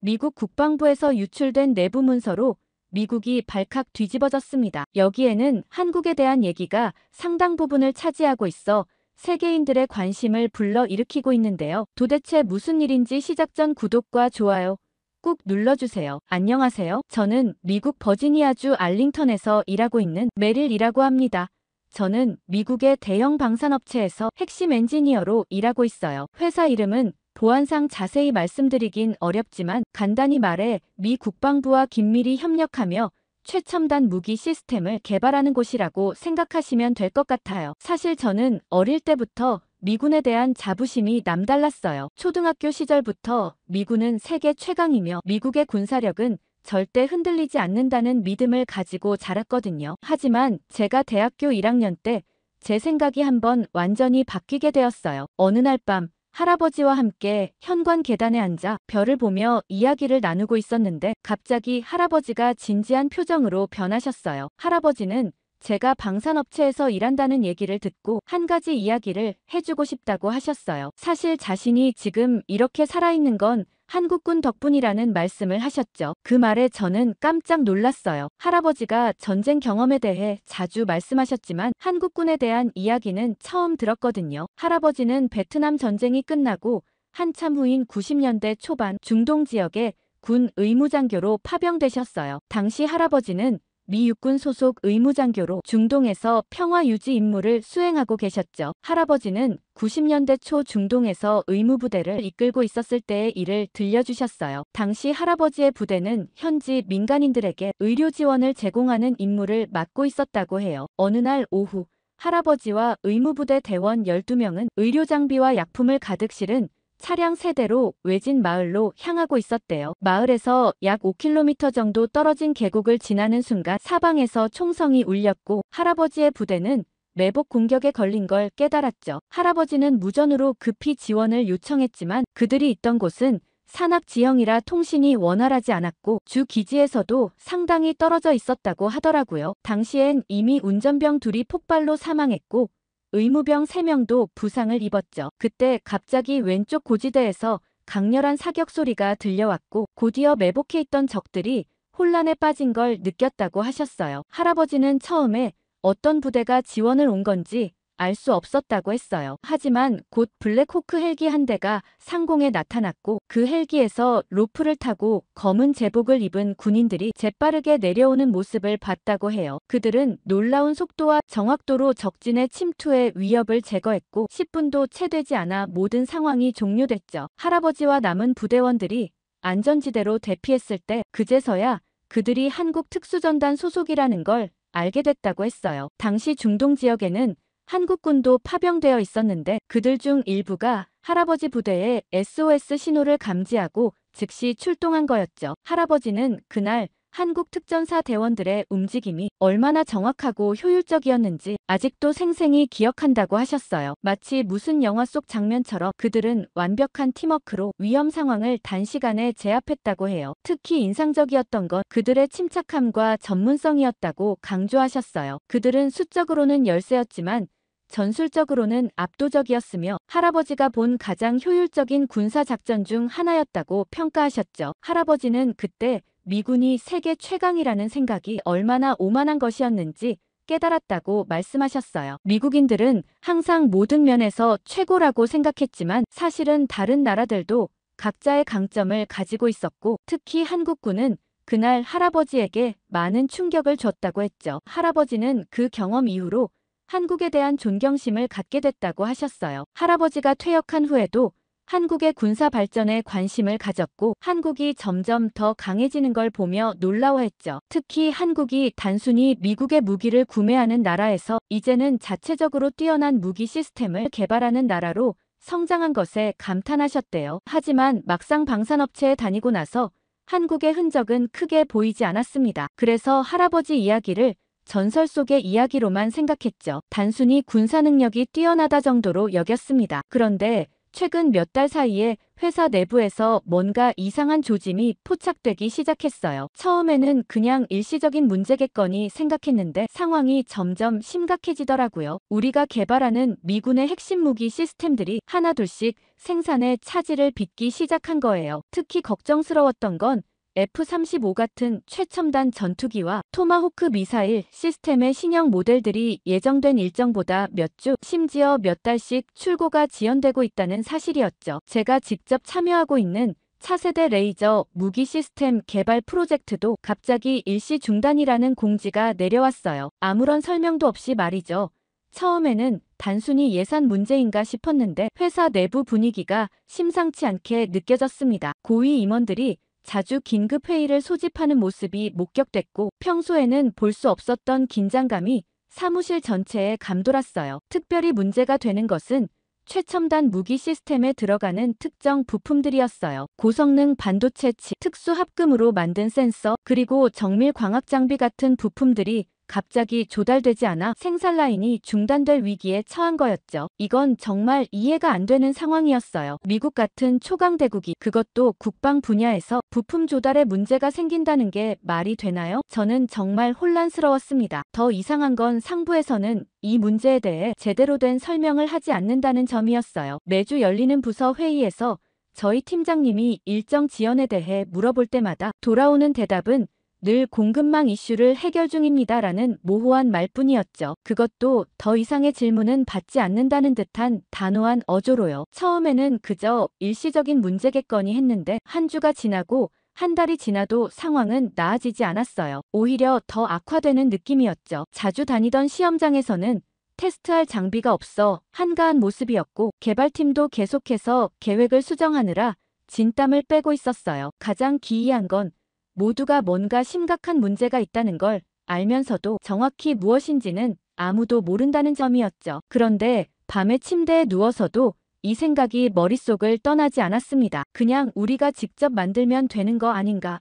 미국 국방부에서 유출된 내부 문서로 미국이 발칵 뒤집어졌습니다. 여기에는 한국에 대한 얘기가 상당 부분을 차지하고 있어 세계인들의 관심을 불러일으키고 있는데요. 도대체 무슨 일인지 시작 전 구독과 좋아요 꾹 눌러주세요. 안녕하세요. 저는 미국 버지니아주 알링턴에서 일하고 있는 메릴이라고 합니다. 저는 미국의 대형 방산업체에서 핵심 엔지니어로 일하고 있어요. 회사 이름은 보안상 자세히 말씀드리긴 어렵지만 간단히 말해 미 국방부와 긴밀히 협력하며 최첨단 무기 시스템을 개발하는 곳이라고 생각하시면 될 것 같아요. 사실 저는 어릴 때부터 미군에 대한 자부심이 남달랐어요. 초등학교 시절부터 미군은 세계 최강이며 미국의 군사력은 절대 흔들리지 않는다는 믿음을 가지고 자랐거든요. 하지만 제가 대학교 1학년 때 제 생각이 한번 완전히 바뀌게 되었어요. 어느 날 밤 할아버지와 함께 현관 계단에 앉아 별을 보며 이야기를 나누고 있었는데 갑자기 할아버지가 진지한 표정으로 변하셨어요. 할아버지는 제가 방산업체에서 일한다는 얘기를 듣고 한 가지 이야기를 해주고 싶다고 하셨어요. 사실 자신이 지금 이렇게 살아있는 건 한국군 덕분이라는 말씀을 하셨죠. 그 말에 저는 깜짝 놀랐어요. 할아버지가 전쟁 경험에 대해 자주 말씀하셨지만 한국군에 대한 이야기는 처음 들었거든요. 할아버지는 베트남 전쟁이 끝나고 한참 후인 90년대 초반 중동 지역에 군 의무장교로 파병되셨어요. 당시 할아버지는 미 육군 소속 의무장교로 중동에서 평화유지 임무를 수행하고 계셨죠. 할아버지는 90년대 초 중동에서 의무부대를 이끌고 있었을 때의 일을 들려주셨어요. 당시 할아버지의 부대는 현지 민간인들에게 의료 지원을 제공하는 임무를 맡고 있었다고 해요. 어느 날 오후 할아버지와 의무부대 대원 12명은 의료 장비와 약품을 가득 실은 차량 3대로 외진 마을로 향하고 있었대요. 마을에서 약 5km 정도 떨어진 계곡을 지나는 순간 사방에서 총성이 울렸고 할아버지의 부대는 매복 공격에 걸린 걸 깨달았죠. 할아버지는 무전으로 급히 지원을 요청했지만 그들이 있던 곳은 산악 지형이라 통신이 원활하지 않았고 주 기지에서도 상당히 떨어져 있었다고 하더라고요. 당시엔 이미 운전병 2이 폭발로 사망했고 의무병 3명도 부상을 입었죠. 그때 갑자기 왼쪽 고지대에서 강렬한 사격 소리가 들려왔고 곧이어 매복해 있던 적들이 혼란에 빠진 걸 느꼈다고 하셨어요. 할아버지는 처음에 어떤 부대가 지원을 온 건지 알 수 없었다고 했어요. 하지만 곧 블랙호크 헬기 한 대가 상공에 나타났고 그 헬기에서 로프를 타고 검은 제복을 입은 군인들이 재빠르게 내려오는 모습을 봤다고 해요. 그들은 놀라운 속도와 정확도로 적진의 침투의 위협을 제거했고 10분도 채 되지 않아 모든 상황이 종료됐죠. 할아버지와 남은 부대원들이 안전지대로 대피했을 때 그제서야 그들이 한국 특수전단 소속이라는 걸 알게 됐다고 했어요. 당시 중동 지역에는 한국군도 파병되어 있었는데 그들 중 일부가 할아버지 부대의 SOS 신호를 감지하고 즉시 출동한 거였죠. 할아버지는 그날 한국 특전사 대원들의 움직임이 얼마나 정확하고 효율적이었는지 아직도 생생히 기억한다고 하셨어요. 마치 무슨 영화 속 장면처럼 그들은 완벽한 팀워크로 위험 상황을 단시간에 제압했다고 해요. 특히 인상적이었던 건 그들의 침착함과 전문성이었다고 강조하셨어요. 그들은 수적으로는 열세였지만 전술적으로는 압도적이었으며 할아버지가 본 가장 효율적인 군사작전 중 하나였다고 평가하셨죠. 할아버지는 그때 미군이 세계 최강이라는 생각이 얼마나 오만한 것이었는지 깨달았다고 말씀하셨어요. 미국인들은 항상 모든 면에서 최고라고 생각했지만 사실은 다른 나라들도 각자의 강점을 가지고 있었고 특히 한국군은 그날 할아버지에게 많은 충격을 줬다고 했죠. 할아버지는 그 경험 이후로 한국에 대한 존경심을 갖게 됐다고 하셨어요. 할아버지가 퇴역한 후에도 한국의 군사 발전에 관심을 가졌고 한국이 점점 더 강해지는 걸 보며 놀라워했죠. 특히 한국이 단순히 미국의 무기를 구매하는 나라에서 이제는 자체적으로 뛰어난 무기 시스템을 개발하는 나라로 성장한 것에 감탄하셨대요. 하지만 막상 방산업체에 다니고 나서 한국의 흔적은 크게 보이지 않았습니다. 그래서 할아버지 이야기를 전설 속의 이야기로만 생각했죠. 단순히 군사 능력이 뛰어나다 정도로 여겼습니다. 그런데 최근 몇 달 사이에 회사 내부에서 뭔가 이상한 조짐이 포착되기 시작했어요. 처음에는 그냥 일시적인 문제겠거니 생각했는데 상황이 점점 심각해지더라고요. 우리가 개발하는 미군의 핵심 무기 시스템들이 하나둘씩 생산에 차질을 빚기 시작한 거예요. 특히 걱정스러웠던 건 F-35 같은 최첨단 전투기와 토마호크 미사일 시스템의 신형 모델들이 예정된 일정보다 몇 주, 심지어 몇 달씩 출고가 지연되고 있다는 사실이었죠. 제가 직접 참여하고 있는 차세대 레이저 무기 시스템 개발 프로젝트도 갑자기 일시 중단이라는 공지가 내려왔어요. 아무런 설명도 없이 말이죠. 처음에는 단순히 예산 문제인가 싶었는데 회사 내부 분위기가 심상치 않게 느껴졌습니다. 고위 임원들이 자주 긴급 회의를 소집하는 모습이 목격됐고 평소에는 볼 수 없었던 긴장감이 사무실 전체에 감돌았어요. 특별히 문제가 되는 것은 최첨단 무기 시스템에 들어가는 특정 부품들이었어요. 고성능 반도체 칩, 특수 합금으로 만든 센서, 그리고 정밀 광학 장비 같은 부품들이 갑자기 조달되지 않아 생산 라인이 중단될 위기에 처한 거였죠. 이건 정말 이해가 안 되는 상황이었어요. 미국 같은 초강대국이 그것도 국방 분야에서 부품 조달에 문제가 생긴다는 게 말이 되나요? 저는 정말 혼란스러웠습니다. 더 이상한 건 상부에서는 이 문제에 대해 제대로 된 설명을 하지 않는다는 점이었어요. 매주 열리는 부서 회의에서 저희 팀장님이 일정 지연에 대해 물어볼 때마다 돌아오는 대답은 늘 공급망 이슈를 해결 중입니다라는 모호한 말뿐이었죠. 그것도 더 이상의 질문은 받지 않는다는 듯한 단호한 어조로요. 처음에는 그저 일시적인 문제겠거니 했는데 한 주가 지나고 한 달이 지나도 상황은 나아지지 않았어요. 오히려 더 악화되는 느낌이었죠. 자주 다니던 시험장에서는 테스트할 장비가 없어 한가한 모습이었고 개발팀도 계속해서 계획을 수정하느라 진땀을 빼고 있었어요. 가장 기이한 건 모두가 뭔가 심각한 문제가 있다는 걸 알면서도 정확히 무엇인지는 아무도 모른다는 점이었죠. 그런데 밤에 침대에 누워서도 이 생각이 머릿속을 떠나지 않았습니다. 그냥 우리가 직접 만들면 되는 거 아닌가?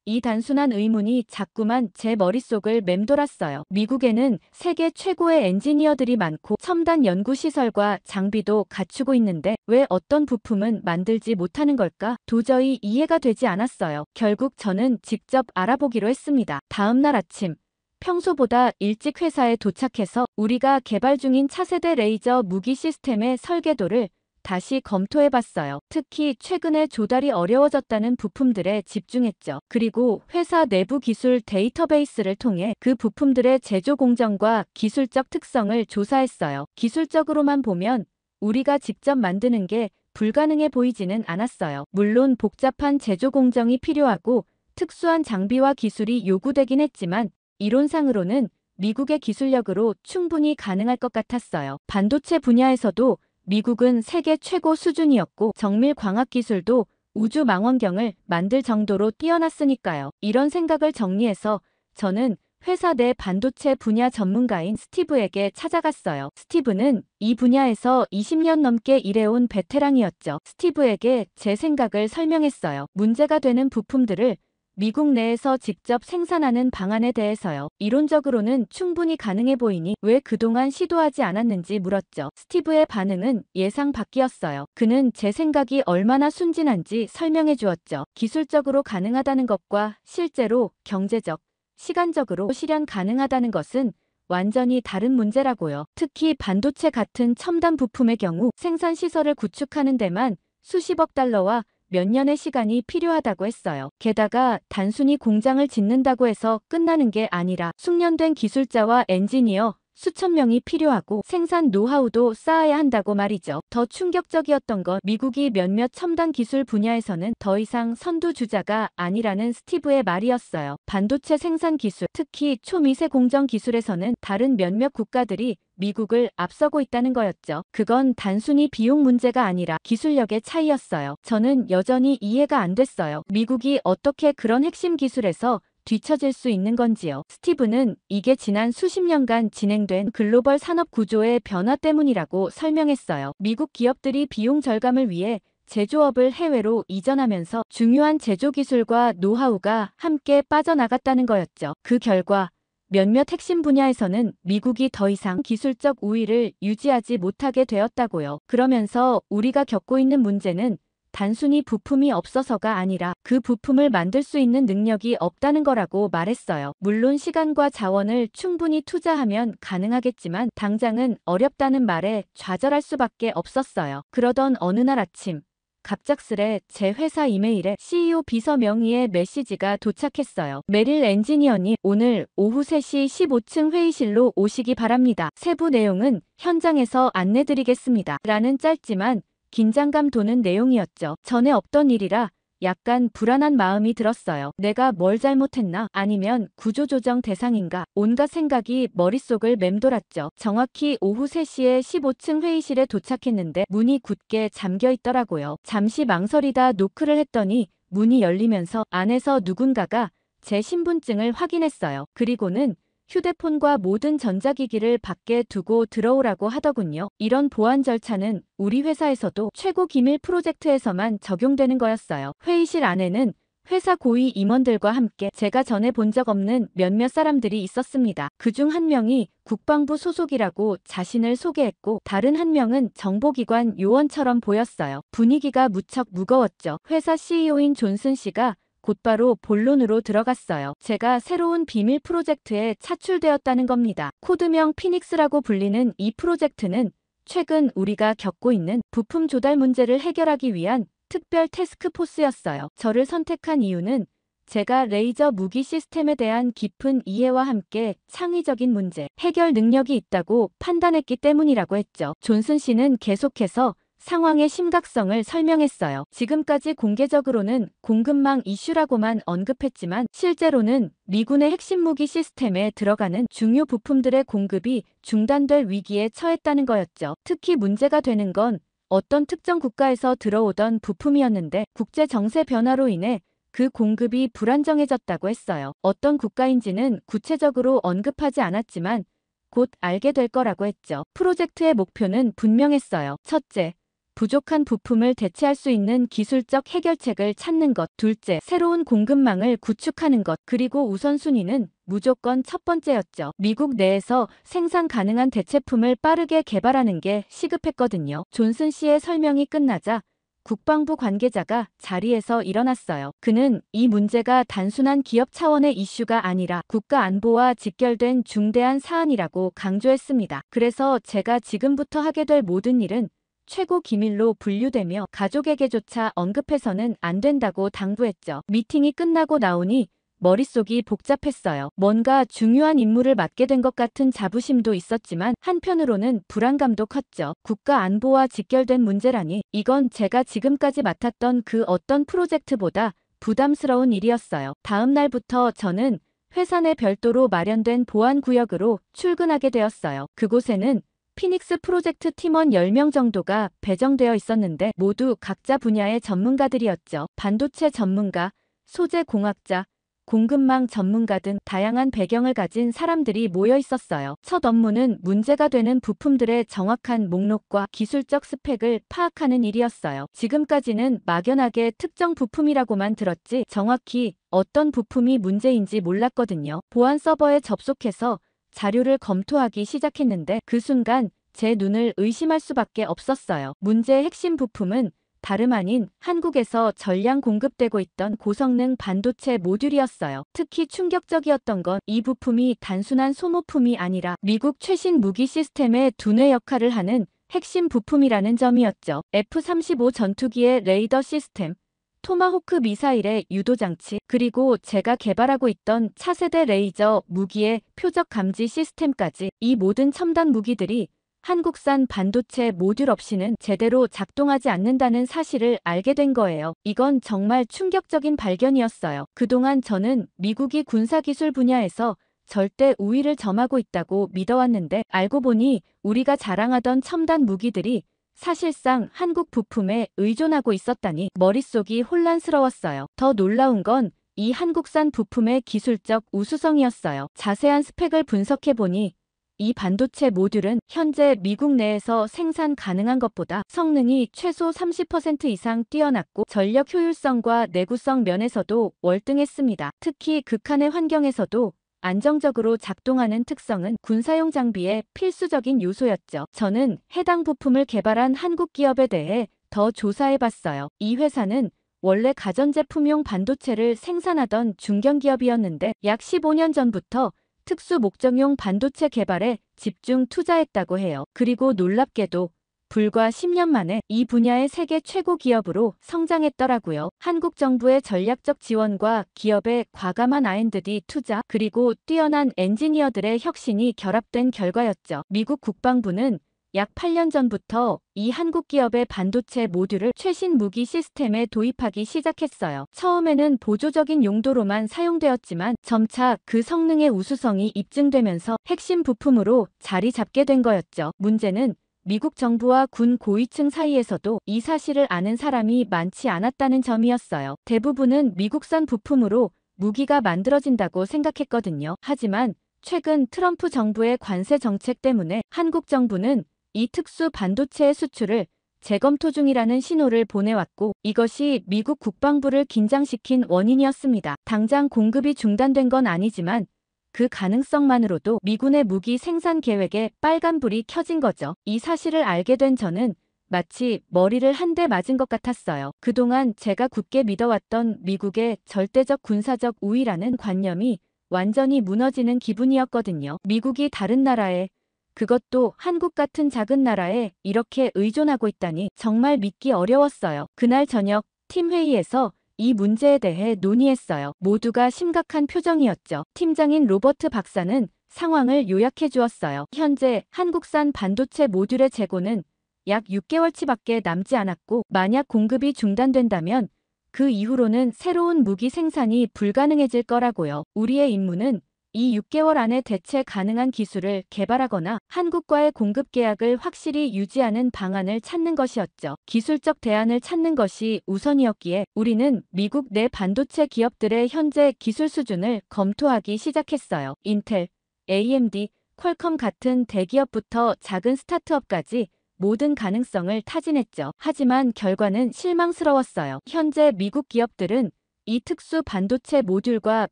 이 단순한 의문이 자꾸만 제 머릿속을 맴돌았어요. 미국에는 세계 최고의 엔지니어들이 많고 첨단 연구시설과 장비도 갖추고 있는데 왜 어떤 부품은 만들지 못하는 걸까? 도저히 이해가 되지 않았어요. 결국 저는 직접 알아보기로 했습니다. 다음 날 아침 평소보다 일찍 회사에 도착해서 우리가 개발 중인 차세대 레이저 무기 시스템의 설계도를 다시 검토해봤어요. 특히 최근에 조달이 어려워졌다는 부품들에 집중했죠. 그리고 회사 내부 기술 데이터베이스를 통해 그 부품들의 제조 공정과 기술적 특성을 조사했어요. 기술적으로만 보면 우리가 직접 만드는 게 불가능해 보이지는 않았어요. 물론 복잡한 제조 공정이 필요하고 특수한 장비와 기술이 요구되긴 했지만 이론상으로는 미국의 기술력으로 충분히 가능할 것 같았어요. 반도체 분야에서도 미국은 세계 최고 수준이었고 정밀 광학 기술도 우주 망원경을 만들 정도로 뛰어났으니까요. 이런 생각을 정리해서 저는 회사 내 반도체 분야 전문가인 스티브에게 찾아갔어요. 스티브는 이 분야에서 20년 넘게 일해온 베테랑이었죠. 스티브에게 제 생각을 설명했어요. 문제가 되는 부품들을 미국 내에서 직접 생산하는 방안에 대해서요. 이론적으로는 충분히 가능해 보이니 왜 그동안 시도하지 않았는지 물었죠. 스티브의 반응은 예상 밖이었어요. 그는 제 생각이 얼마나 순진한지 설명해 주었죠. 기술적으로 가능하다는 것과 실제로 경제적, 시간적으로 실현 가능하다는 것은 완전히 다른 문제라고요. 특히 반도체 같은 첨단 부품의 경우 생산 시설을 구축하는 데만 수십억 달러와 몇 년의 시간이 필요하다고 했어요. 게다가 단순히 공장을 짓는다고 해서 끝나는 게 아니라 숙련된 기술자와 엔지니어 수천 명이 필요하고 생산 노하우도 쌓아야 한다고 말이죠. 더 충격적이었던 건 미국이 몇몇 첨단 기술 분야에서는 더 이상 선두주자가 아니라는 스티브의 말이었어요. 반도체 생산 기술, 특히 초미세 공정 기술에서는 다른 몇몇 국가들이 미국을 앞서고 있다는 거였죠. 그건 단순히 비용 문제가 아니라 기술력의 차이였어요. 저는 여전히 이해가 안 됐어요. 미국이 어떻게 그런 핵심 기술에서 뒤처질 수 있는 건지요. 스티브는 이게 지난 수십 년간 진행된 글로벌 산업 구조의 변화 때문이라고 설명했어요. 미국 기업들이 비용 절감을 위해 제조업을 해외로 이전하면서 중요한 제조 기술과 노하우가 함께 빠져나갔다는 거였죠. 그 결과 몇몇 핵심 분야에서는 미국이 더 이상 기술적 우위를 유지하지 못하게 되었다고요. 그러면서 우리가 겪고 있는 문제는 단순히 부품이 없어서가 아니라 그 부품을 만들 수 있는 능력이 없다는 거라고 말했어요. 물론 시간과 자원을 충분히 투자하면 가능하겠지만 당장은 어렵다는 말에 좌절할 수밖에 없었어요. 그러던 어느 날 아침 갑작스레 제 회사 이메일에 CEO 비서 명의의 메시지가 도착했어요. 메릴 엔지니어님, 오늘 오후 3시 15층 회의실로 오시기 바랍니다. 세부 내용은 현장에서 안내드리겠습니다. 라는 짧지만 긴장감 도는 내용이었죠. 전에 없던 일이라 약간 불안한 마음이 들었어요. 내가 뭘 잘못했나? 아니면 구조조정 대상인가? 온갖 생각이 머릿속을 맴돌았죠. 정확히 오후 3시에 15층 회의실에 도착했는데 문이 굳게 잠겨 있더라고요. 잠시 망설이다 노크를 했더니 문이 열리면서 안에서 누군가가 제 신분증을 확인했어요. 그리고는 휴대폰과 모든 전자기기를 밖에 두고 들어오라고 하더군요. 이런 보안 절차는 우리 회사에서도 최고 기밀 프로젝트에서만 적용되는 거였어요. 회의실 안에는 회사 고위 임원들과 함께 제가 전에 본 적 없는 몇몇 사람들이 있었습니다. 그중 한 명이 국방부 소속이라고 자신을 소개했고 다른 한 명은 정보기관 요원처럼 보였어요. 분위기가 무척 무거웠죠. 회사 CEO인 존슨 씨가 곧바로 본론으로 들어갔어요. 제가 새로운 비밀 프로젝트에 차출되었다는 겁니다. 코드명 피닉스라고 불리는 이 프로젝트는 최근 우리가 겪고 있는 부품 조달 문제를 해결하기 위한 특별 태스크포스였어요. 저를 선택한 이유는 제가 레이저 무기 시스템에 대한 깊은 이해와 함께 창의적인 문제 해결 능력이 있다고 판단했기 때문이라고 했죠. 존슨 씨는 계속해서 상황의 심각성을 설명했어요. 지금까지 공개적으로는 공급망 이슈라고만 언급했지만 실제로는 미군의 핵심 무기 시스템에 들어가는 중요 부품들의 공급이 중단될 위기에 처했다는 거였죠. 특히 문제가 되는 건 어떤 특정 국가에서 들어오던 부품이었는데 국제 정세 변화로 인해 그 공급이 불안정해졌다고 했어요. 어떤 국가인지는 구체적으로 언급하지 않았지만 곧 알게 될 거라고 했죠. 프로젝트의 목표는 분명했어요. 첫째, 부족한 부품을 대체할 수 있는 기술적 해결책을 찾는 것. 둘째, 새로운 공급망을 구축하는 것. 그리고 우선순위는 무조건 첫 번째였죠. 미국 내에서 생산 가능한 대체품을 빠르게 개발하는 게 시급했거든요. 존슨 씨의 설명이 끝나자 국방부 관계자가 자리에서 일어났어요. 그는 이 문제가 단순한 기업 차원의 이슈가 아니라 국가 안보와 직결된 중대한 사안이라고 강조했습니다. 그래서 제가 지금부터 하게 될 모든 일은 최고 기밀로 분류되며 가족에게조차 언급해서는 안 된다고 당부했죠. 미팅이 끝나고 나오니 머릿속이 복잡했어요. 뭔가 중요한 임무를 맡게 된 것 같은 자부심도 있었지만 한편으로는 불안감도 컸죠. 국가 안보와 직결된 문제라니 이건 제가 지금까지 맡았던 그 어떤 프로젝트보다 부담스러운 일이었어요. 다음 날부터 저는 회사 내 별도로 마련된 보안구역으로 출근하게 되었어요. 그곳에는 피닉스 프로젝트 팀원 10명 정도가 배정되어 있었는데 모두 각자 분야의 전문가들이었죠. 반도체 전문가, 소재 공학자, 공급망 전문가 등 다양한 배경을 가진 사람들이 모여 있었어요. 첫 업무는 문제가 되는 부품들의 정확한 목록과 기술적 스펙을 파악하는 일이었어요. 지금까지는 막연하게 특정 부품이라고만 들었지 정확히 어떤 부품이 문제인지 몰랐거든요. 보안 서버에 접속해서 자료를 검토하기 시작했는데 그 순간 제 눈을 의심할 수밖에 없었어요. 문제의 핵심 부품은 다름 아닌 한국에서 전량 공급되고 있던 고성능 반도체 모듈이었어요. 특히 충격적이었던 건 이 부품이 단순한 소모품이 아니라 미국 최신 무기 시스템의 두뇌 역할을 하는 핵심 부품이라는 점이었죠. F-35 전투기의 레이더 시스템, 토마호크 미사일의 유도장치, 그리고 제가 개발하고 있던 차세대 레이저 무기의 표적 감지 시스템까지 이 모든 첨단 무기들이 한국산 반도체 모듈 없이는 제대로 작동하지 않는다는 사실을 알게 된 거예요. 이건 정말 충격적인 발견이었어요. 그동안 저는 미국이 군사기술 분야에서 절대 우위를 점하고 있다고 믿어왔는데 알고 보니 우리가 자랑하던 첨단 무기들이 사실상 한국 부품에 의존하고 있었다니 머릿속이 혼란스러웠어요. 더 놀라운 건 이 한국산 부품의 기술적 우수성이었어요. 자세한 스펙을 분석해보니 이 반도체 모듈은 현재 미국 내에서 생산 가능한 것보다 성능이 최소 30% 이상 뛰어났고 전력 효율성과 내구성 면에서도 월등했습니다. 특히 극한의 환경에서도 안정적으로 작동하는 특성은 군사용 장비의 필수적인 요소였죠. 저는 해당 부품을 개발한 한국 기업에 대해 더 조사해봤어요. 이 회사는 원래 가전제품용 반도체를 생산하던 중견기업이었는데 약 15년 전부터 특수 목적용 반도체 개발에 집중 투자했다고 해요. 그리고 놀랍게도 불과 10년 만에 이 분야의 세계 최고 기업으로 성장했더라고요. 한국 정부의 전략적 지원과 기업의 과감한 R&D 투자, 그리고 뛰어난 엔지니어들의 혁신이 결합된 결과였죠. 미국 국방부는 약 8년 전부터 이 한국 기업의 반도체 모듈을 최신 무기 시스템에 도입하기 시작했어요. 처음에는 보조적인 용도로만 사용되었지만 점차 그 성능의 우수성이 입증되면서 핵심 부품으로 자리 잡게 된 거였죠. 문제는 미국 정부와 군 고위층 사이에서도 이 사실을 아는 사람이 많지 않았다는 점이었어요. 대부분은 미국산 부품으로 무기가 만들어진다고 생각했거든요. 하지만 최근 트럼프 정부의 관세 정책 때문에 한국 정부는 이 특수 반도체의 수출을 재검토 중이라는 신호를 보내왔고, 이것이 미국 국방부를 긴장시킨 원인이었습니다. 당장 공급이 중단된 건 아니지만 그 가능성만으로도 미군의 무기 생산 계획에 빨간불이 켜진 거죠. 이 사실을 알게 된 저는 마치 머리를 한 대 맞은 것 같았어요. 그동안 제가 굳게 믿어왔던 미국의 절대적 군사적 우위라는 관념이 완전히 무너지는 기분이었거든요. 미국이 다른 나라에, 그것도 한국 같은 작은 나라에 이렇게 의존하고 있다니 정말 믿기 어려웠어요. 그날 저녁 팀 회의에서 이 문제에 대해 논의했어요. 모두가 심각한 표정이었죠. 팀장인 로버트 박사는 상황을 요약해 주었어요. 현재 한국산 반도체 모듈의 재고는 약 6개월치밖에 남지 않았고, 만약 공급이 중단된다면 그 이후로는 새로운 무기 생산이 불가능해질 거라고요. 우리의 임무는 이 6개월 안에 대체 가능한 기술을 개발하거나 한국과의 공급 계약을 확실히 유지하는 방안을 찾는 것이었죠. 기술적 대안을 찾는 것이 우선이었기에 우리는 미국 내 반도체 기업들의 현재 기술 수준을 검토하기 시작했어요. 인텔, AMD, 퀄컴 같은 대기업부터 작은 스타트업까지 모든 가능성을 타진했죠. 하지만 결과는 실망스러웠어요. 현재 미국 기업들은 이 특수 반도체 모듈과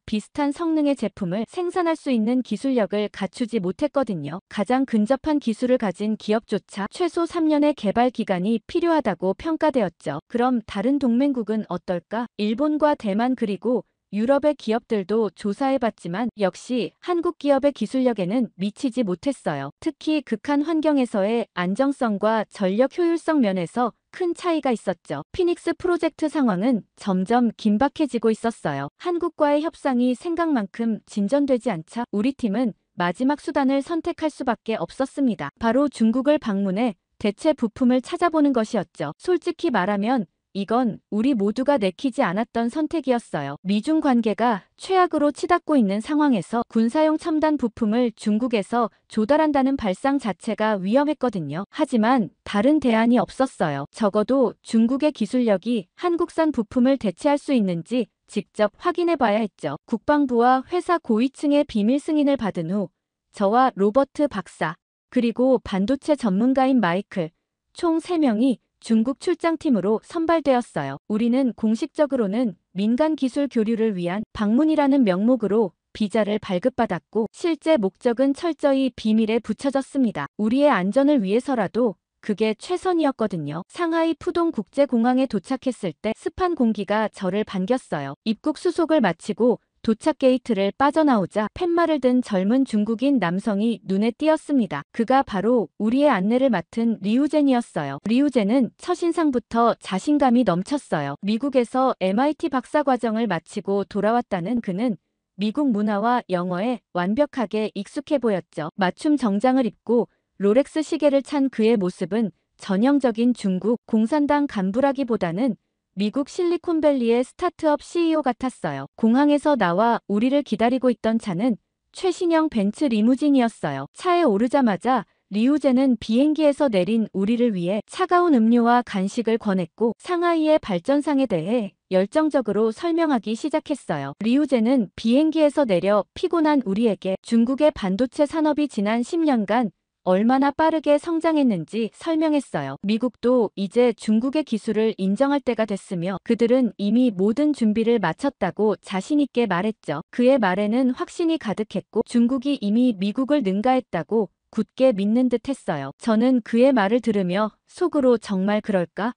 비슷한 성능의 제품을 생산할 수 있는 기술력을 갖추지 못했거든요. 가장 근접한 기술을 가진 기업조차 최소 3년의 개발 기간이 필요하다고 평가되었죠. 그럼 다른 동맹국은 어떨까? 일본과 대만 그리고 유럽의 기업들도 조사해봤지만 역시 한국 기업의 기술력에는 미치지 못했어요. 특히 극한 환경에서의 안정성과 전력 효율성 면에서 큰 차이가 있었죠. 피닉스 프로젝트 상황은 점점 긴박해지고 있었어요. 한국과의 협상이 생각만큼 진전되지 않자 우리 팀은 마지막 수단을 선택할 수밖에 없었습니다. 바로 중국을 방문해 대체 부품을 찾아보는 것이었죠. 솔직히 말하면 이건 우리 모두가 내키지 않았던 선택이었어요. 미중 관계가 최악으로 치닫고 있는 상황에서 군사용 첨단 부품을 중국에서 조달한다는 발상 자체가 위험했거든요. 하지만 다른 대안이 없었어요. 적어도 중국의 기술력이 한국산 부품을 대체할 수 있는지 직접 확인해 봐야 했죠. 국방부와 회사 고위층의 비밀 승인을 받은 후 저와 로버트 박사, 그리고 반도체 전문가인 마이클, 총 3명이 중국 출장팀으로 선발되었어요. 우리는 공식적으로는 민간 기술 교류를 위한 방문이라는 명목으로 비자를 발급받았고, 실제 목적은 철저히 비밀에 붙여졌습니다. 우리의 안전을 위해서라도 그게 최선이었거든요. 상하이 푸동 국제공항에 도착했을 때 습한 공기가 저를 반겼어요. 입국 수속을 마치고 도착 게이트를 빠져나오자 팻말을 든 젊은 중국인 남성이 눈에 띄었습니다. 그가 바로 우리의 안내를 맡은 리우젠이었어요. 리우젠은 첫인상부터 자신감이 넘쳤어요. 미국에서 MIT 박사과정을 마치고 돌아왔다는 그는 미국 문화와 영어에 완벽하게 익숙해 보였죠. 맞춤 정장을 입고 롤렉스 시계를 찬 그의 모습은 전형적인 중국 공산당 간부라기보다는 미국 실리콘밸리의 스타트업 CEO 같았어요. 공항에서 나와 우리를 기다리고 있던 차는 최신형 벤츠 리무진이었어요. 차에 오르자마자 리우젠은 비행기에서 내린 우리를 위해 차가운 음료와 간식을 권했고 상하이의 발전상에 대해 열정적으로 설명하기 시작했어요. 리우젠은 비행기에서 내려 피곤한 우리에게 중국의 반도체 산업이 지난 10년간 얼마나 빠르게 성장했는지 설명했어요. 미국도 이제 중국의 기술을 인정할 때가 됐으며 그들은 이미 모든 준비를 마쳤다고 자신있게 말했죠. 그의 말에는 확신이 가득했고 중국이 이미 미국을 능가했다고 굳게 믿는 듯 했어요. 저는 그의 말을 들으며 속으로 정말 그럴까?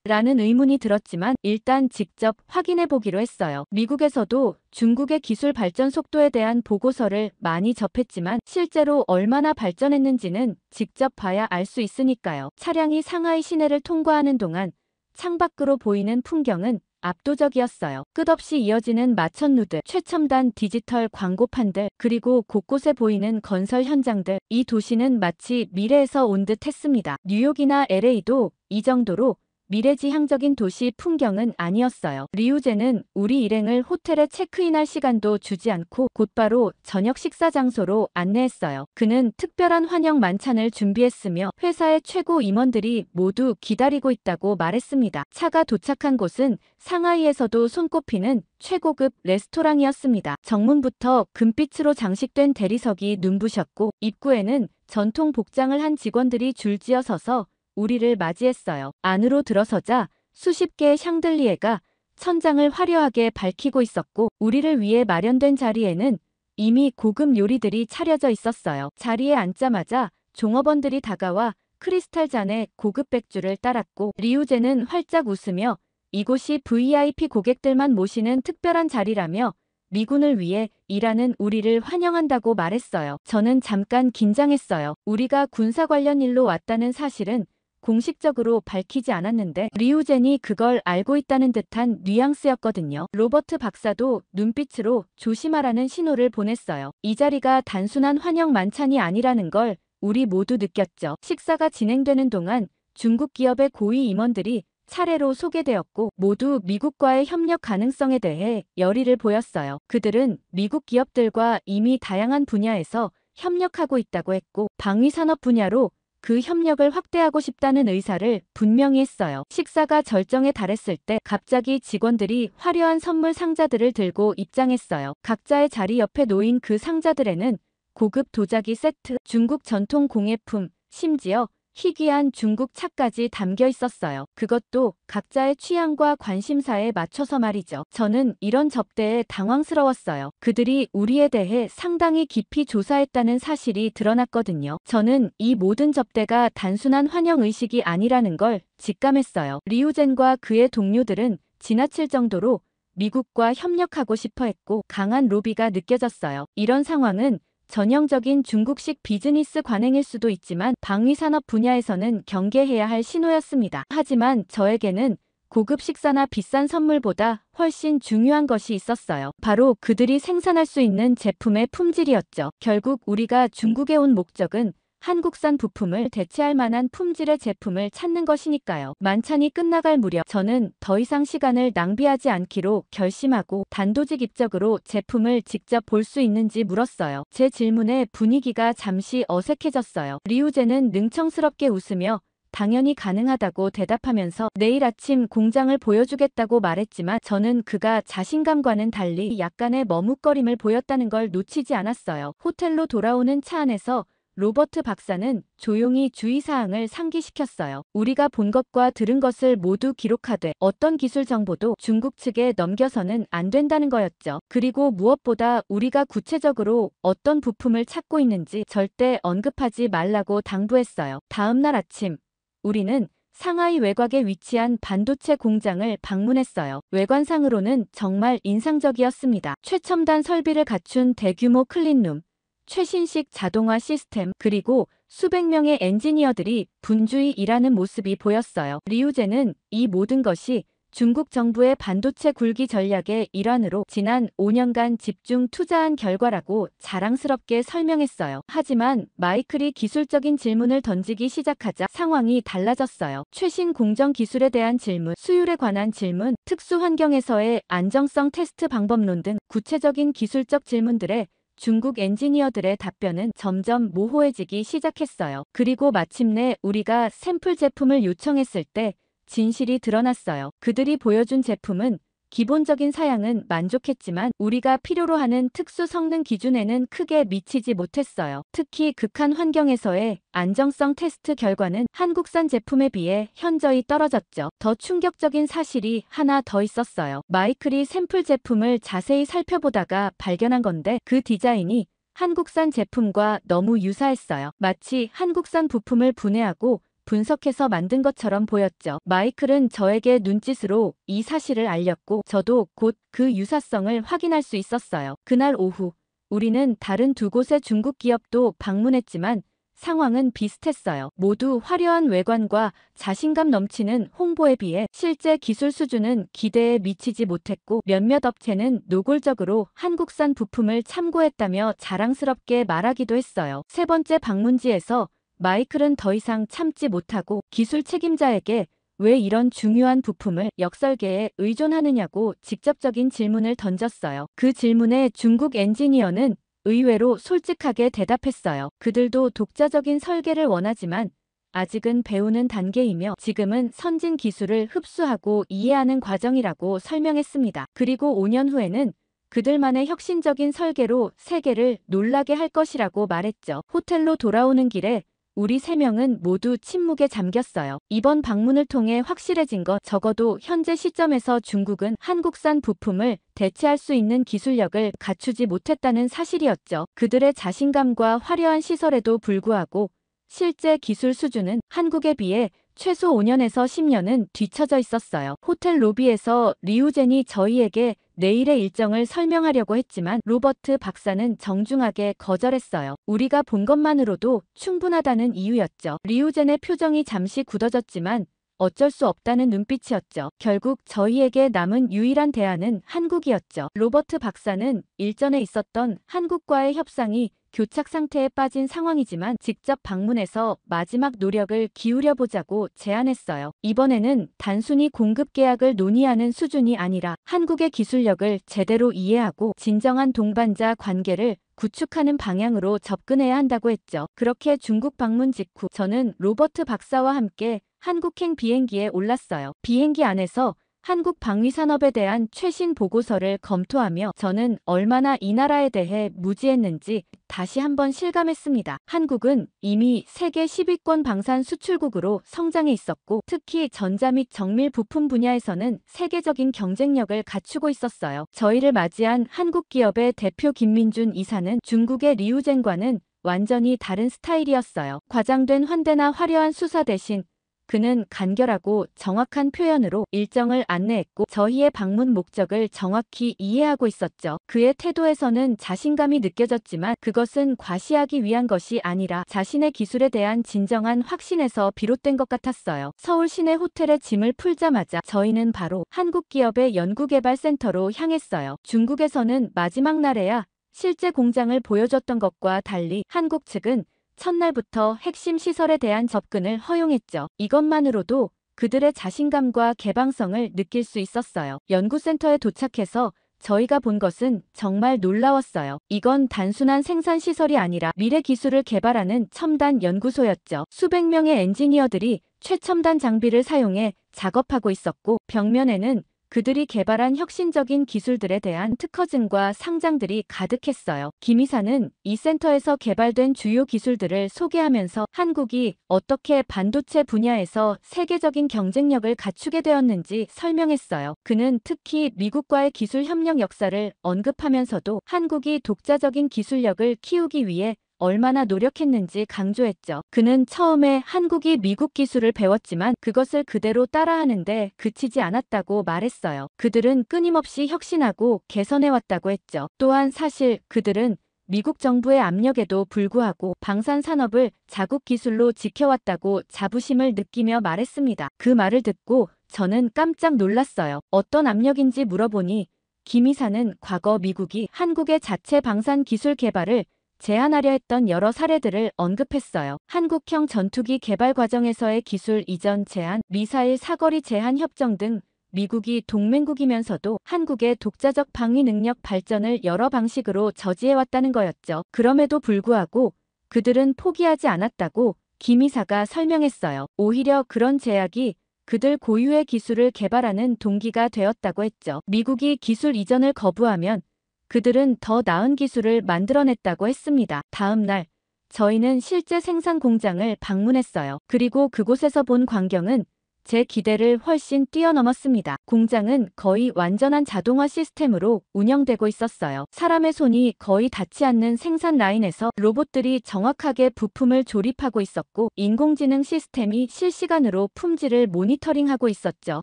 라는 의문이 들었지만 일단 직접 확인해 보기로 했어요. 미국에서도 중국의 기술 발전 속도에 대한 보고서를 많이 접했지만 실제로 얼마나 발전했는지는 직접 봐야 알 수 있으니까요. 차량이 상하이 시내를 통과하는 동안 창밖으로 보이는 풍경은 압도적이었어요. 끝없이 이어지는 마천루들, 최첨단 디지털 광고판들, 그리고 곳곳에 보이는 건설 현장들. 이 도시는 마치 미래에서 온 듯 했습니다. 뉴욕이나 LA도 이 정도로 미래지향적인 도시 풍경은 아니었어요. 리우제는 우리 일행을 호텔에 체크인할 시간도 주지 않고 곧바로 저녁 식사 장소로 안내했어요. 그는 특별한 환영 만찬을 준비했으며 회사의 최고 임원들이 모두 기다리고 있다고 말했습니다. 차가 도착한 곳은 상하이에서도 손꼽히는 최고급 레스토랑이었습니다. 정문부터 금빛으로 장식된 대리석이 눈부셨고 입구에는 전통 복장을 한 직원들이 줄지어 서서 우리를 맞이했어요. 안으로 들어서자 수십 개의 샹들리에가 천장을 화려하게 밝히고 있었고 우리를 위해 마련된 자리에는 이미 고급 요리들이 차려져 있었어요. 자리에 앉자마자 종업원들이 다가와 크리스탈 잔에 고급 백주를 따랐고 리우제는 활짝 웃으며 이곳이 VIP 고객들만 모시는 특별한 자리라며 미군을 위해 일하는 우리를 환영한다고 말했어요. 저는 잠깐 긴장했어요. 우리가 군사 관련 일로 왔다는 사실은 공식적으로 밝히지 않았는데 리우젠이 그걸 알고 있다는 듯한 뉘앙스였거든요. 로버트 박사도 눈빛으로 조심하라는 신호를 보냈어요. 이 자리가 단순한 환영 만찬이 아니라는 걸 우리 모두 느꼈죠. 식사가 진행되는 동안 중국 기업의 고위 임원들이 차례로 소개되었고 모두 미국과의 협력 가능성에 대해 열의를 보였어요. 그들은 미국 기업들과 이미 다양한 분야에서 협력하고 있다고 했고 방위산업 분야로 그 협력을 확대하고 싶다는 의사를 분명히 했어요. 식사가 절정에 달했을 때 갑자기 직원들이 화려한 선물 상자들을 들고 입장했어요. 각자의 자리 옆에 놓인 그 상자들에는 고급 도자기 세트, 중국 전통 공예품, 심지어 희귀한 중국 차까지 담겨 있었어요. 그것도 각자의 취향과 관심사에 맞춰서 말이죠. 저는 이런 접대에 당황스러웠어요. 그들이 우리에 대해 상당히 깊이 조사했다는 사실이 드러났거든요. 저는 이 모든 접대가 단순한 환영 의식이 아니라는 걸 직감했어요. 리우젠과 그의 동료들은 지나칠 정도로 미국과 협력하고 싶어 했고 강한 로비가 느껴졌어요. 이런 상황은 전형적인 중국식 비즈니스 관행일 수도 있지만 방위산업 분야에서는 경계해야 할 신호였습니다. 하지만 저에게는 고급 식사나 비싼 선물보다 훨씬 중요한 것이 있었어요. 바로 그들이 생산할 수 있는 제품의 품질이었죠. 결국 우리가 중국에 온 목적은 한국산 부품을 대체할 만한 품질의 제품을 찾는 것이니까요. 만찬이 끝나갈 무렵 저는 더 이상 시간을 낭비하지 않기로 결심하고 단도직 입적으로 제품을 직접 볼 수 있는지 물었어요. 제 질문에 분위기가 잠시 어색해졌어요. 리우제는 능청스럽게 웃으며 당연히 가능하다고 대답하면서 내일 아침 공장을 보여주겠다고 말했지만 저는 그가 자신감과는 달리 약간의 머뭇거림을 보였다는 걸 놓치지 않았어요. 호텔로 돌아오는 차 안에서 로버트 박사는 조용히 주의사항을 상기시켰어요. 우리가 본 것과 들은 것을 모두 기록하되 어떤 기술 정보도 중국 측에 넘겨서는 안 된다는 거였죠. 그리고 무엇보다 우리가 구체적으로 어떤 부품을 찾고 있는지 절대 언급하지 말라고 당부했어요. 다음 날 아침 우리는 상하이 외곽에 위치한 반도체 공장을 방문했어요. 외관상으로는 정말 인상적이었습니다. 최첨단 설비를 갖춘 대규모 클린룸, 최신식 자동화 시스템, 그리고 수백 명의 엔지니어들이 분주히 일하는 모습이 보였어요. 리우제는 이 모든 것이 중국 정부의 반도체 굴기 전략의 일환으로 지난 5년간 집중 투자한 결과라고 자랑스럽게 설명했어요. 하지만 마이클이 기술적인 질문을 던지기 시작하자 상황이 달라졌어요. 최신 공정 기술에 대한 질문, 수율에 관한 질문, 특수 환경에서의 안정성 테스트 방법론 등 구체적인 기술적 질문들에 중국 엔지니어들의 답변은 점점 모호해지기 시작했어요. 그리고 마침내 우리가 샘플 제품을 요청했을 때 진실이 드러났어요. 그들이 보여준 제품은 기본적인 사양은 만족했지만 우리가 필요로 하는 특수 성능 기준에는 크게 미치지 못했어요. 특히 극한 환경에서의 안정성 테스트 결과는 한국산 제품에 비해 현저히 떨어졌죠. 더 충격적인 사실이 하나 더 있었어요. 마이클이 샘플 제품을 자세히 살펴보다가 발견한 건데 그 디자인이 한국산 제품과 너무 유사했어요. 마치 한국산 부품을 분해하고 분석해서 만든 것처럼 보였죠. 마이클은 저에게 눈짓으로 이 사실을 알렸고 저도 곧 그 유사성을 확인할 수 있었어요. 그날 오후 우리는 다른 두 곳의 중국 기업도 방문했지만 상황은 비슷했어요. 모두 화려한 외관과 자신감 넘치는 홍보에 비해 실제 기술 수준은 기대에 미치지 못했고 몇몇 업체는 노골적으로 한국산 부품을 참고했다며 자랑스럽게 말하기도 했어요. 세 번째 방문지에서 마이클은 더 이상 참지 못하고 기술 책임자에게 왜 이런 중요한 부품을 역설계에 의존하느냐고 직접적인 질문을 던졌어요. 그 질문에 중국 엔지니어는 의외로 솔직하게 대답했어요. 그들도 독자적인 설계를 원하지만 아직은 배우는 단계이며 지금은 선진 기술을 흡수하고 이해하는 과정이라고 설명했습니다. 그리고 5년 후에는 그들만의 혁신적인 설계로 세계를 놀라게 할 것이라고 말했죠. 호텔로 돌아오는 길에 우리 3명은 모두 침묵에 잠겼어요. 이번 방문을 통해 확실해진 것, 적어도 현재 시점에서 중국은 한국산 부품을 대체할 수 있는 기술력을 갖추지 못했다는 사실이었죠. 그들의 자신감과 화려한 시설에도 불구하고 실제 기술 수준은 한국에 비해 최소 5년에서 10년은 뒤처져 있었어요. 호텔 로비에서 리우젠이 저희에게 내일의 일정을 설명하려고 했지만 로버트 박사는 정중하게 거절했어요. 우리가 본 것만으로도 충분하다는 이유였죠. 리우젠의 표정이 잠시 굳어졌지만 어쩔 수 없다는 눈빛이었죠. 결국 저희에게 남은 유일한 대안은 한국이었죠. 로버트 박사는 일전에 있었던 한국과의 협상이 교착 상태에 빠진 상황이지만 직접 방문해서 마지막 노력을 기울여보자고 제안했어요. 이번에는 단순히 공급 계약을 논의하는 수준이 아니라 한국의 기술력을 제대로 이해하고 진정한 동반자 관계를 구축하는 방향으로 접근해야 한다고 했죠. 그렇게 중국 방문 직후 저는 로버트 박사와 함께 한국행 비행기에 올랐어요. 비행기 안에서 한국 방위산업에 대한 최신 보고서를 검토하며 저는 얼마나 이 나라에 대해 무지했는지 다시 한번 실감했습니다. 한국은 이미 세계 10위권 방산 수출국으로 성장해 있었고 특히 전자 및 정밀 부품 분야에서는 세계적인 경쟁력을 갖추고 있었어요. 저희를 맞이한 한국 기업의 대표 김민준 이사는 중국의 리우젠과는 완전히 다른 스타일이었어요. 과장된 환대나 화려한 수사 대신 그는 간결하고 정확한 표현으로 일정을 안내했고 저희의 방문 목적을 정확히 이해하고 있었죠. 그의 태도에서는 자신감이 느껴졌지만 그것은 과시하기 위한 것이 아니라 자신의 기술에 대한 진정한 확신에서 비롯된 것 같았어요. 서울 시내 호텔에 짐을 풀자마자 저희는 바로 한국 기업의 연구개발센터로 향했어요. 중국에서는 마지막 날에야 실제 공장을 보여줬던 것과 달리 한국 측은 첫날부터 핵심 시설에 대한 접근을 허용했죠. 이것만으로도 그들의 자신감과 개방성을 느낄 수 있었어요. 연구센터에 도착해서 저희가 본 것은 정말 놀라웠어요. 이건 단순한 생산시설이 아니라 미래 기술을 개발하는 첨단 연구소였죠. 수백 명의 엔지니어들이 최첨단 장비를 사용해 작업하고 있었고 벽면에는 그들이 개발한 혁신적인 기술들에 대한 특허증과 상장들이 가득했어요. 김 이사는 이 센터에서 개발된 주요 기술들을 소개하면서 한국이 어떻게 반도체 분야에서 세계적인 경쟁력을 갖추게 되었는지 설명했어요. 그는 특히 미국과의 기술 협력 역사를 언급하면서도 한국이 독자적인 기술력을 키우기 위해 얼마나 노력했는지 강조했죠. 그는 처음에 한국이 미국 기술을 배웠지만 그것을 그대로 따라하는데 그치지 않았다고 말했어요. 그들은 끊임없이 혁신하고 개선해왔다고 했죠. 또한 사실 그들은 미국 정부의 압력에도 불구하고 방산 산업을 자국 기술로 지켜왔다고 자부심을 느끼며 말했습니다. 그 말을 듣고 저는 깜짝 놀랐어요. 어떤 압력인지 물어보니 김 이사는 과거 미국이 한국의 자체 방산 기술 개발을 제한하려 했던 여러 사례들을 언급했어요. 한국형 전투기 개발 과정에서의 기술 이전 제한, 미사일 사거리 제한 협정 등 미국이 동맹국이면서도 한국의 독자적 방위 능력 발전을 여러 방식으로 저지해왔다는 거였죠. 그럼에도 불구하고 그들은 포기하지 않았다고 김 이사가 설명했어요. 오히려 그런 제약이 그들 고유의 기술을 개발하는 동기가 되었다고 했죠. 미국이 기술 이전을 거부하면 그들은 더 나은 기술을 만들어냈다고 했습니다. 다음 날 저희는 실제 생산 공장을 방문했어요. 그리고 그곳에서 본 광경은 제 기대를 훨씬 뛰어넘었습니다. 공장은 거의 완전한 자동화 시스템으로 운영되고 있었어요. 사람의 손이 거의 닿지 않는 생산 라인에서 로봇들이 정확하게 부품을 조립하고 있었고, 인공지능 시스템이 실시간으로 품질을 모니터링하고 있었죠.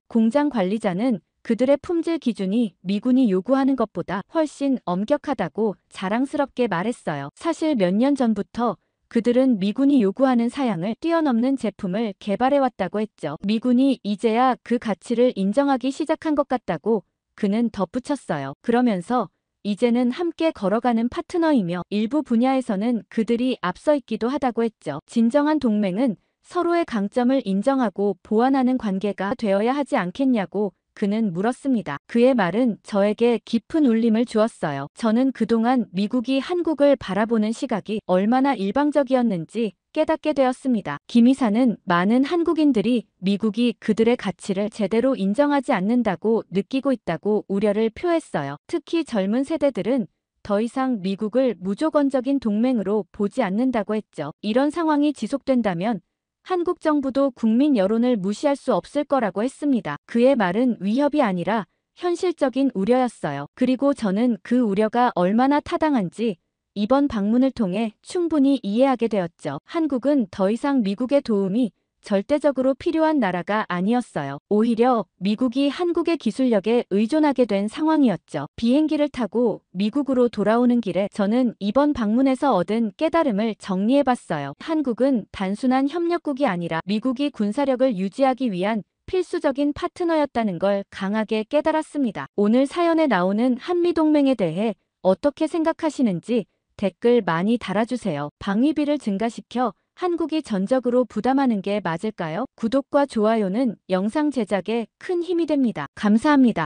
공장 관리자는 그들의 품질 기준이 미군이 요구하는 것보다 훨씬 엄격하다고 자랑스럽게 말했어요. 사실 몇 년 전부터 그들은 미군이 요구하는 사양을 뛰어넘는 제품을 개발해왔다고 했죠. 미군이 이제야 그 가치를 인정하기 시작한 것 같다고 그는 덧붙였어요. 그러면서 이제는 함께 걸어가는 파트너이며 일부 분야에서는 그들이 앞서 있기도 하다고 했죠. 진정한 동맹은 서로의 강점을 인정하고 보완하는 관계가 되어야 하지 않겠냐고 그는 물었습니다. 그의 말은 저에게 깊은 울림을 주었어요. 저는 그동안 미국이 한국을 바라보는 시각이 얼마나 일방적이었는지 깨닫게 되었습니다. 김 이사는 많은 한국인들이 미국이 그들의 가치를 제대로 인정하지 않는다고 느끼고 있다고 우려를 표했어요. 특히 젊은 세대들은 더 이상 미국을 무조건적인 동맹으로 보지 않는다고 했죠. 이런 상황이 지속된다면 한국 정부도 국민 여론을 무시할 수 없을 거라고 했습니다. 그의 말은 위협이 아니라 현실적인 우려였어요. 그리고 저는 그 우려가 얼마나 타당한지 이번 방문을 통해 충분히 이해하게 되었죠. 한국은 더 이상 미국의 도움이 절대적으로 필요한 나라가 아니었어요. 오히려 미국이 한국의 기술력에 의존하게 된 상황이었죠. 비행기를 타고 미국으로 돌아오는 길에 저는 이번 방문에서 얻은 깨달음을 정리해봤어요. 한국은 단순한 협력국이 아니라 미국이 군사력을 유지하기 위한 필수적인 파트너였다는 걸 강하게 깨달았습니다. 오늘 사연에 나오는 한미동맹에 대해 어떻게 생각하시는지 댓글 많이 달아주세요. 방위비를 증가시켜 한국이 전적으로 부담하는 게 맞을까요? 구독과 좋아요는 영상 제작에 큰 힘이 됩니다. 감사합니다.